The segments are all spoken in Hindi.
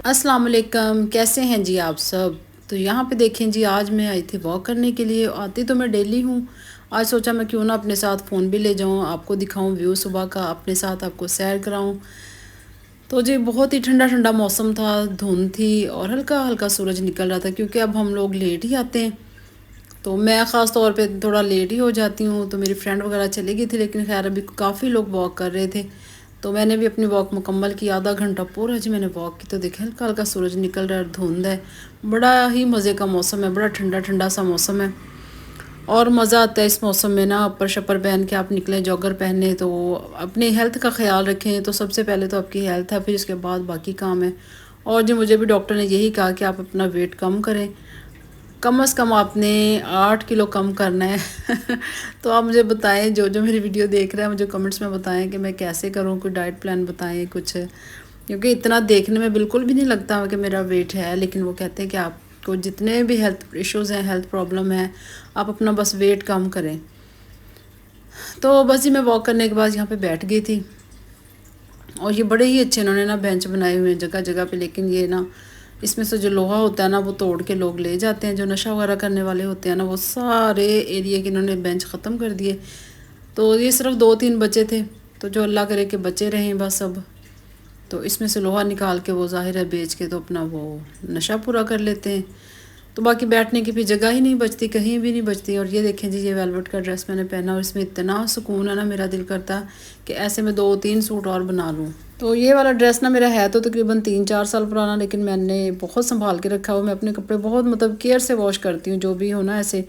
अस्सलाम वालेकुम, कैसे हैं जी आप सब। तो यहाँ पे देखें जी, आज मैं आई थी वॉक करने के लिए। आती तो मैं डेली हूँ, आज सोचा मैं क्यों ना अपने साथ फ़ोन भी ले जाऊँ, आपको दिखाऊँ व्यू सुबह का, अपने साथ आपको सैर कराऊँ। तो जी बहुत ही ठंडा ठंडा मौसम था, धुंध थी और हल्का हल्का सूरज निकल रहा था, क्योंकि अब हम लोग लेट ही आते हैं। तो मैं ख़ास तौर पे थोड़ा लेट ही हो जाती हूँ। तो मेरी फ्रेंड वगैरह चली गई थी, लेकिन खैर अभी काफ़ी लोग वॉक कर रहे थे। तो मैंने भी अपनी वॉक मुकम्मल की, आधा घंटा पूरा जी मैंने वॉक की। तो देखें हल्का हल्का सूरज निकल रहा है, धुंध है, बड़ा ही मज़े का मौसम है, बड़ा ठंडा ठंडा सा मौसम है। और मज़ा आता है इस मौसम में ना, अपर शपर पहन के आप निकलें, जॉगर पहने। तो अपनी हेल्थ का ख्याल रखें। तो सबसे पहले तो आपकी हेल्थ है, फिर इसके बाद बाकी काम है। और जो मुझे भी डॉक्टर ने यही कहा कि आप अपना वेट कम करें, कम से कम आपने 8 किलो कम करना है। तो आप मुझे बताएं, जो जो मेरी वीडियो देख रहे हैं मुझे कमेंट्स में बताएं कि मैं कैसे करूं, कोई डाइट प्लान बताएं कुछ। क्योंकि इतना देखने में बिल्कुल भी नहीं लगता कि मेरा वेट है, लेकिन वो कहते हैं कि आपको जितने भी हेल्थ इश्यूज़ हैं, हेल्थ प्रॉब्लम है, आप अपना बस वेट कम करें। तो बस ही मैं वॉक करने के बाद यहाँ पे बैठ गई थी। और ये बड़े ही अच्छे इन्होंने ना बेंच बनाए हुए हैं जगह जगह पे, लेकिन ये ना इसमें से जो लोहा होता है ना वो तोड़ के लोग ले जाते हैं। जो नशा वगैरह करने वाले होते हैं ना, वो सारे एरिया के इन्होंने बेंच ख़त्म कर दिए। तो ये सिर्फ 2-3 बचे थे, तो जो अल्लाह करे कि बचे रहें बस अब। तो इसमें से लोहा निकाल के वो ज़ाहिर है बेच के तो अपना वो नशा पूरा कर लेते हैं। तो बाकी बैठने की भी जगह ही नहीं बचती, कहीं भी नहीं बचती। और ये देखें जी, ये वेलवेट का ड्रेस मैंने पहना और इसमें इतना सुकून है ना, मेरा दिल करता कि ऐसे में 2-3 सूट और बना लूँ। तो ये वाला ड्रेस ना मेरा है तो तकरीबन 3-4 साल पुराना, लेकिन मैंने बहुत संभाल के रखा हुआ। मैं अपने कपड़े बहुत मतलब केयर से वॉश करती हूँ, जो भी हो ना। ऐसे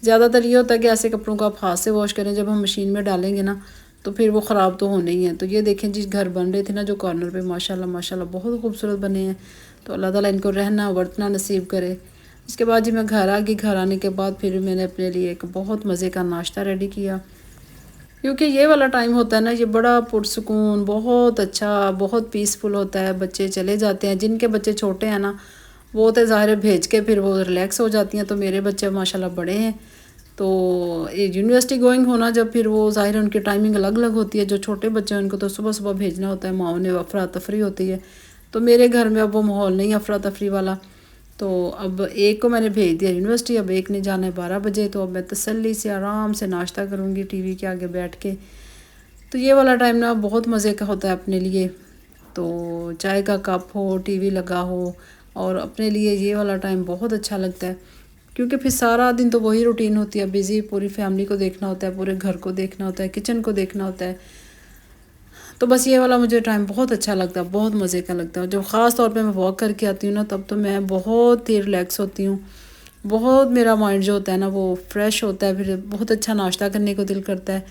ज़्यादातर ये होता है कि ऐसे कपड़ों को आप हाथ से वॉश करें, जब हम मशीन में डालेंगे ना तो फिर वो ख़राब तो होने ही है। तो ये देखें जी, घर बन रहे थे ना जो कॉर्नर पे, माशाल्लाह माशाल्लाह बहुत खूबसूरत बने हैं। तो अल्लाह ताला इनको रहना वर्तना नसीब करे। इसके बाद जी मैं घर आ गई। घर आने के बाद फिर मैंने अपने लिए एक बहुत मज़े का नाश्ता रेडी किया, क्योंकि ये वाला टाइम होता है ना, ये बड़ा पुरसुकून, बहुत अच्छा, बहुत पीसफुल होता है। बच्चे चले जाते हैं, जिनके बच्चे छोटे हैं ना वो तो ज़ाहिर है भेज के फिर वो रिलैक्स हो जाती हैं। तो मेरे बच्चे माशाल्लाह बड़े हैं, तो ये यूनिवर्सिटी गोइंग होना जब, फिर वो ज़ाहिर है उनकी टाइमिंग अलग अलग होती है। जो छोटे बच्चे हैं उनको तो सुबह सुबह भेजना होता है, माओ ने अफरा तफरी होती है। तो मेरे घर में अब वो माहौल नहीं अफरा तफरी वाला। तो अब एक को मैंने भेज दिया यूनिवर्सिटी, अब एक ने जाना है 12 बजे। तो अब मैं तसल्ली से आराम से नाश्ता करूँगी टीवी के आगे बैठ के। तो ये वाला टाइम ना बहुत मज़े का होता है अपने लिए। तो चाय का कप हो, टीवी लगा हो, और अपने लिए ये वाला टाइम बहुत अच्छा लगता है। क्योंकि फिर सारा दिन तो वही रूटीन होती है, बिज़ी, पूरी फैमिली को देखना होता है, पूरे घर को देखना होता है, किचन को देखना होता है। तो बस ये वाला मुझे टाइम बहुत अच्छा लगता है, बहुत मज़े का लगता है। जब ख़ास तौर पे मैं वॉक करके आती हूँ ना, तब तो मैं बहुत ही रिलैक्स होती हूँ। बहुत मेरा माइंड जो होता है ना वो फ्रेश होता है, फिर बहुत अच्छा नाश्ता करने को दिल करता है।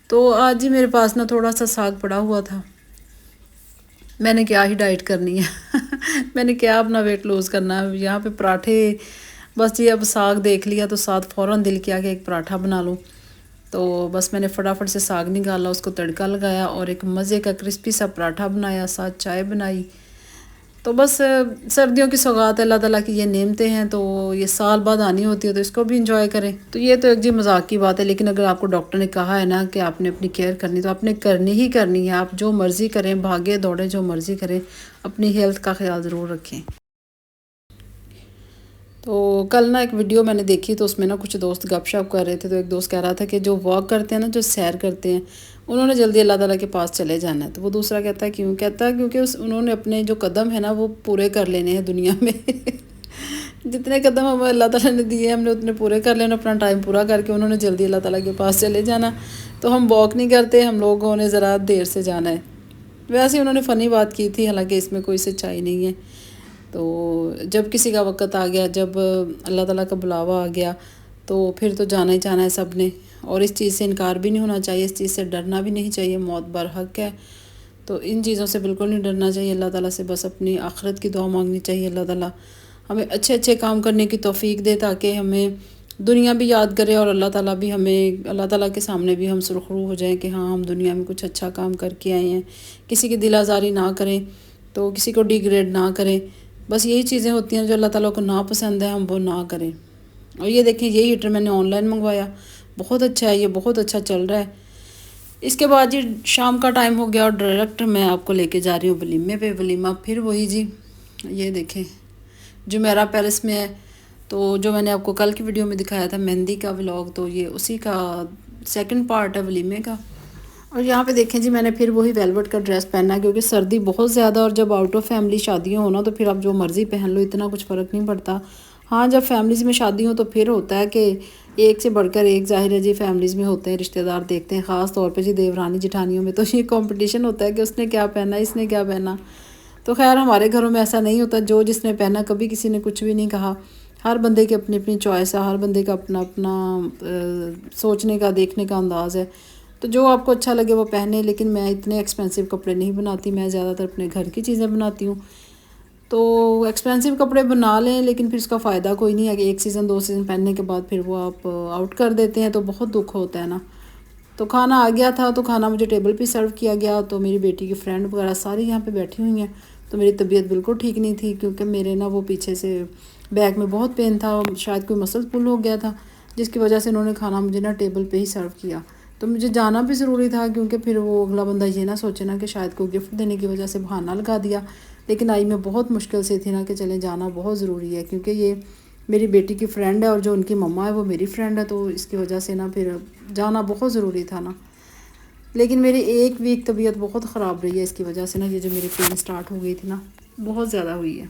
तो आज ही मेरे पास ना थोड़ा सा साग पड़ा हुआ था। मैंने क्या ही डाइट करनी है। मैंने क्या अपना वेट लूज़ करना है। यहाँ पे पराठे, बस ये अब साग देख लिया तो साथ फ़ौरन दिल किया कि एक पराठा बना लूँ। तो बस मैंने फटाफट से साग निकाला, उसको तड़का लगाया और एक मज़े का क्रिस्पी सा पराठा बनाया, साथ चाय बनाई। तो बस सर्दियों की सौगात है, अल्लाह ताला की ये नेमतें हैं, तो ये साल बाद आनी होती है, तो इसको भी इंजॉय करें। तो ये तो एक जी मजाक की बात है, लेकिन अगर आपको डॉक्टर ने कहा है ना कि आपने अपनी केयर करनी, तो आपने करनी ही करनी है। आप जो मर्ज़ी करें, भागे दौड़े जो मर्ज़ी करें, अपनी हेल्थ का ख्याल ज़रूर रखें। तो कल ना एक वीडियो मैंने देखी, तो उसमें ना कुछ दोस्त गपशप कर रहे थे। तो एक दोस्त कह रहा था कि जो वॉक करते हैं ना, जो सैर करते हैं, उन्होंने जल्दी अल्लाह ताला के पास चले जाना है। तो वो दूसरा कहता है क्यों? कहता है क्योंकि उन्होंने अपने जो कदम है ना वो पूरे कर लेने हैं दुनिया में। जितने कदम हमें अल्लाह ताला ने दिए हमने उतने पूरे कर लेना, अपना टाइम पूरा करके उन्होंने जल्दी अल्लाह ताला के पास चले जाना। तो हम वॉक नहीं करते, हम लोगों ने ज़रा देर से जाना है। वैसे उन्होंने फ़नी बात की थी, हालांकि इसमें कोई सच्चाई नहीं है। तो जब किसी का वक़्त आ गया, जब अल्लाह ताला का बुलावा आ गया, तो फिर तो जाना ही जाना है सब ने। और इस चीज़ से इनकार भी नहीं होना चाहिए, इस चीज़ से डरना भी नहीं चाहिए। मौत बरहक है, तो इन चीज़ों से बिल्कुल नहीं डरना चाहिए। अल्लाह ताला से बस अपनी आखिरत की दुआ मांगनी चाहिए। अल्लाह ताला हमें अच्छे अच्छे काम करने की तौफीक दे, ताकि हमें दुनिया भी याद करे और अल्लाह ताला भी हमें, अल्लाह ताला के सामने भी हम सुरखरू हो जाएं कि हाँ, हम दुनिया में कुछ अच्छा काम करके आए हैं। किसी की दिल आज़ारी ना करें, तो किसी को डिग्रेड ना करें। बस यही चीज़ें होती हैं जो अल्लाह ताला को ना पसंद है, हम वो ना करें। और ये देखें, यही हीटर मैंने ऑनलाइन मंगवाया, बहुत अच्छा है, ये बहुत अच्छा चल रहा है। इसके बाद जी शाम का टाइम हो गया और डायरेक्ट मैं आपको लेके जा रही हूँ वलीमे पे। वलीमा फिर वही जी, ये देखें जुमेरा पैलेस में है। तो जो मैंने आपको कल की वीडियो में दिखाया था मेहंदी का व्लॉग, तो ये उसी का सेकंड पार्ट है वलीमे का। और यहाँ पे देखें जी मैंने फिर वही वेलवेट का ड्रेस पहना क्योंकि सर्दी बहुत ज़्यादा, और जब आउट ऑफ फैमिली शादियाँ हो ना तो फिर आप जो मर्ज़ी पहन लो, इतना कुछ फ़र्क नहीं पड़ता। हाँ, जब फैमिलीज़ में शादी हो तो फिर होता है कि एक से बढ़कर एक, ज़ाहिर है जी फैमिलीज़ में होते हैं, रिश्तेदार देखते हैं, ख़ास तौर पे जी देवरानी जेठानियों में तो ये कंपटीशन होता है कि उसने क्या पहना, इसने क्या पहना। तो खैर हमारे घरों में ऐसा नहीं होता, जो जिसने पहना कभी किसी ने कुछ भी नहीं कहा। हर बंदे की अपनी अपनी चॉइस है, हर बंदे का अपना अपना सोचने का, देखने का अंदाज़ है। तो जो आपको अच्छा लगे वो पहने, लेकिन मैं इतने एक्सपेंसिव कपड़े नहीं बनाती, मैं ज़्यादातर अपने घर की चीज़ें बनाती हूँ। तो एक्सपेंसिव कपड़े बना लें लेकिन फिर उसका फ़ायदा कोई नहीं है कि 1 सीज़न 2 सीज़न पहनने के बाद फिर वो आप आउट कर देते हैं, तो बहुत दुख होता है ना। तो खाना आ गया था, तो खाना मुझे टेबल पे सर्व किया गया। तो मेरी बेटी की फ्रेंड वगैरह सारी यहाँ पे बैठी हुई हैं। तो मेरी तबीयत बिल्कुल ठीक नहीं थी क्योंकि मेरे ना वो पीछे से बैक में बहुत पेन था, शायद कोई मसल पुल हो गया था, जिसकी वजह से उन्होंने खाना मुझे ना टेबल पे ही सर्व किया। तो मुझे जाना भी ज़रूरी था क्योंकि फिर वो अगला बंदा ये ना सोचे ना कि शायद कोई गिफ्ट देने की वजह से बहाना लगा दिया। लेकिन आई मैं बहुत मुश्किल से थी ना कि चलें, जाना बहुत ज़रूरी है क्योंकि ये मेरी बेटी की फ्रेंड है और जो उनकी मम्मा है वो मेरी फ्रेंड है, तो इसकी वजह से ना फिर जाना बहुत ज़रूरी था ना। लेकिन मेरी 1 वीक तबीयत बहुत ख़राब रही है इसकी वजह से ना, ये जो मेरी पेन स्टार्ट हो गई थी ना बहुत ज़्यादा हुई है।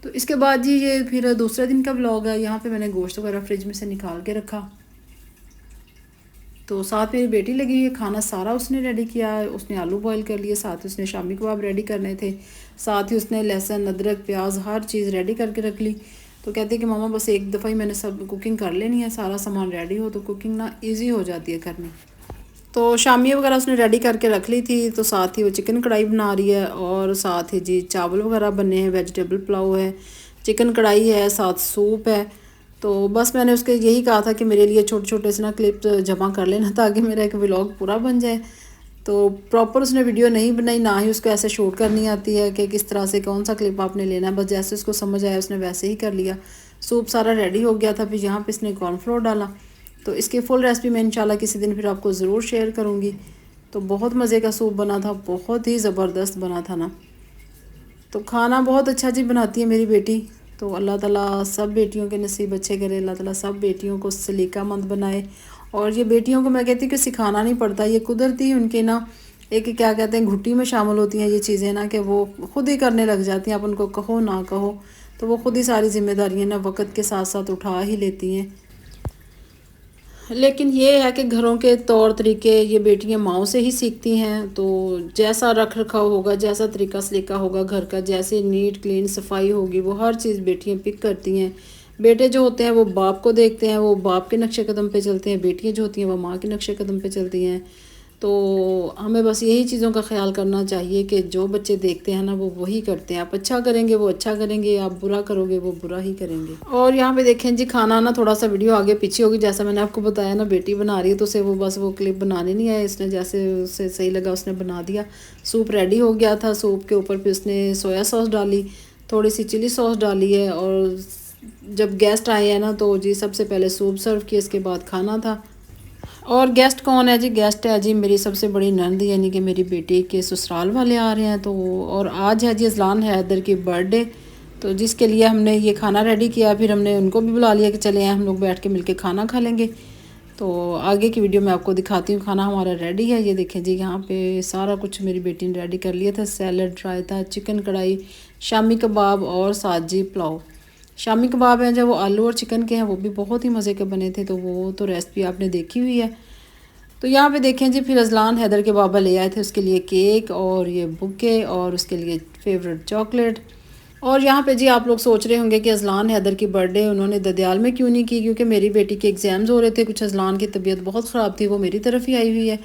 तो इसके बाद जी ये फिर दूसरे दिन का व्लॉग है। यहाँ पे मैंने गोश्त वगैरह फ्रिज में से निकाल के रखा। तो साथ मेरी बेटी लगी हुई है, खाना सारा उसने रेडी किया। उसने आलू बॉईल कर लिए, साथ ही उसने शामी कबाब रेडी करने थे, साथ ही उसने लहसुन अदरक प्याज हर चीज़ रेडी करके रख ली। तो कहती है कि मामा बस एक दफ़ा ही मैंने सब कुकिंग कर लेनी है, सारा सामान रेडी हो तो कुकिंग ना ईजी हो जाती है करनी। तो शामी वगैरह उसने रेडी करके रख ली थी। तो साथ ही वो चिकन कढ़ाई बना रही है और साथ ही जी चावल वगैरह बने हैं, वेजिटेबल पुलाव है, चिकन कढ़ाई है, साथ सूप है। तो बस मैंने उसके यही कहा था कि मेरे लिए छोटे छोटे से ना क्लिप जमा कर लेना ताकि मेरा एक व्लॉग पूरा बन जाए। तो प्रॉपर उसने वीडियो नहीं बनाई, ना ही उसको ऐसे शूट करनी आती है कि किस तरह से कौन सा क्लिप आपने लेना है, बस जैसे उसको समझ आया उसने वैसे ही कर लिया। सूप सारा रेडी हो गया था, फिर यहाँ पे इसने कॉर्नफ्लोर डाला। तो इसकी फुल रेसिपी मैं इंशाल्लाह किसी दिन फिर आपको ज़रूर शेयर करूँगी। तो बहुत मज़े का सूप बना था, बहुत ही ज़बरदस्त बना था ना। तो खाना बहुत अच्छा जी बनाती है मेरी बेटी। तो अल्लाह ताला सब बेटियों के नसीब अच्छे करे, अल्लाह ताला सब बेटियों को सलीकामंद बनाए। और ये बेटियों को मैं कहती हूँ कि सिखाना नहीं पड़ता, ये कुदरती ही उनके ना एक क्या कहते हैं घुट्टी में शामिल होती हैं ये चीज़ें ना, कि वो खुद ही करने लग जाती हैं। आप उनको कहो ना कहो तो वो खुद ही सारी जिम्मेदारियाँ ना वक्त के साथ साथ उठा ही लेती हैं। लेकिन ये है कि घरों के तौर तरीके ये बेटियां माओं से ही सीखती हैं। तो जैसा रख रखाव होगा, जैसा तरीका सलीका होगा घर का, जैसे नीट क्लीन सफाई होगी, वो हर चीज़ बेटियां पिक करती हैं। बेटे जो होते हैं वो बाप को देखते हैं, वो बाप के नक्शे कदम पे चलते हैं। बेटियां जो होती हैं वो माँ के नक्शे कदम पे चलती हैं। तो हमें बस यही चीज़ों का ख्याल करना चाहिए कि जो बच्चे देखते हैं ना वो वही करते हैं। आप अच्छा करेंगे वो अच्छा करेंगे, आप बुरा करोगे वो बुरा ही करेंगे। और यहाँ पे देखें जी खाना ना थोड़ा सा वीडियो आगे पीछे होगी, जैसा मैंने आपको बताया ना बेटी बना रही है तो उसे वो बस वो क्लिप बनाने नहीं आया, इसने जैसे उसे सही लगा उसने बना दिया। सूप रेडी हो गया था, सूप के ऊपर फिर उसने सोया सॉस डाली, थोड़ी सी चिली सॉस डाली है। और जब गेस्ट आए हैं ना तो जी सबसे पहले सूप सर्व किया, इसके बाद खाना था। और गेस्ट कौन है जी? गेस्ट है जी मेरी सबसे बड़ी नंद, यानी कि मेरी बेटी के ससुराल वाले आ रहे हैं। तो और आज है जी अजलान हैदर की बर्थडे, तो जिसके लिए हमने ये खाना रेडी किया। फिर हमने उनको भी बुला लिया कि चले हम लोग बैठ के मिलके खाना खा लेंगे। तो आगे की वीडियो में आपको दिखाती हूँ। खाना हमारा रेडी है, ये देखें जी यहाँ पे सारा कुछ मेरी बेटी ने रेडी कर लिया था। सैलड, रायता, चिकन कढ़ाई, शामी कबाब और साथ जी पुलाव। शामी कबाब हैं जो वो आलू और चिकन के हैं, वो भी बहुत ही मज़े के बने थे। तो वो तो रेसिपी आपने देखी हुई है। तो यहाँ पे देखें जी फिर अजलान हैदर के बाबा ले आए थे उसके लिए केक और ये बुके और उसके लिए फेवरेट चॉकलेट। और यहाँ पे जी आप लोग सोच रहे होंगे कि अजलान हैदर की बर्थडे उन्होंने ददियाल में क्यों नहीं की, क्योंकि मेरी बेटी के एग्ज़ाम्स हो रहे थे कुछ। अजलान की तबीयत बहुत ख़राब थी, वो मेरी तरफ ही आई हुई है।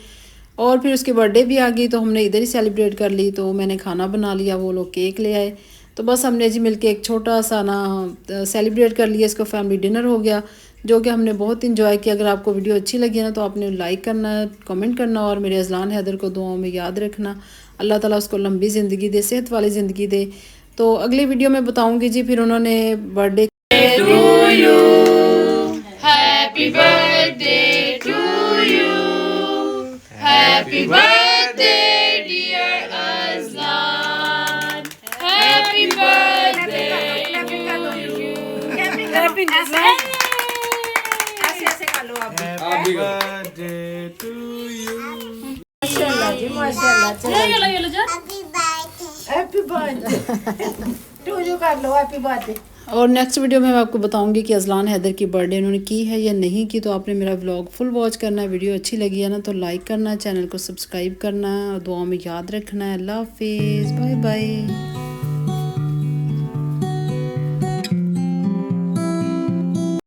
और फिर उसकी बर्थडे भी आ गई तो हमने इधर ही सेलिब्रेट कर ली। तो मैंने खाना बना लिया, वो लोग केक ले आए। तो बस हमने जी मिलके एक छोटा सा ना सेलिब्रेट कर लिया, इसको फैमिली डिनर हो गया जो कि हमने बहुत इंजॉय किया। अगर आपको वीडियो अच्छी लगी ना तो आपने लाइक करना, कमेंट करना और मेरे अजलान हैदर को दुआओं में याद रखना। अल्लाह ताला उसको लंबी ज़िंदगी दे, सेहत वाली ज़िंदगी दे। तो अगली वीडियो में बताऊंगी जी फिर उन्होंने birthday to you. Happy birthday to you. Happy birthday, dear Azlan. Happy birthday. Fingers ऐसे ऐसे कर लो आप Happy birthday to you. माशाल्लाह जी माशाल्लाह चलो ये लो जा हैप्पी बर्थडे टू यू कर लो हैप्पी बर्थडे और नेक्स्ट वीडियो में मैं आपको बताऊंगी कि अजलान हैदर की बर्थडे उन्होंने की है या नहीं की। तो आपने मेरा व्लॉग फुल वॉच करना है। वीडियो अच्छी लगी है ना तो लाइक करना, चैनल को सब्सक्राइब करना और दुआ में याद रखना है। अल्लाह हाफिज़, बाय बाय।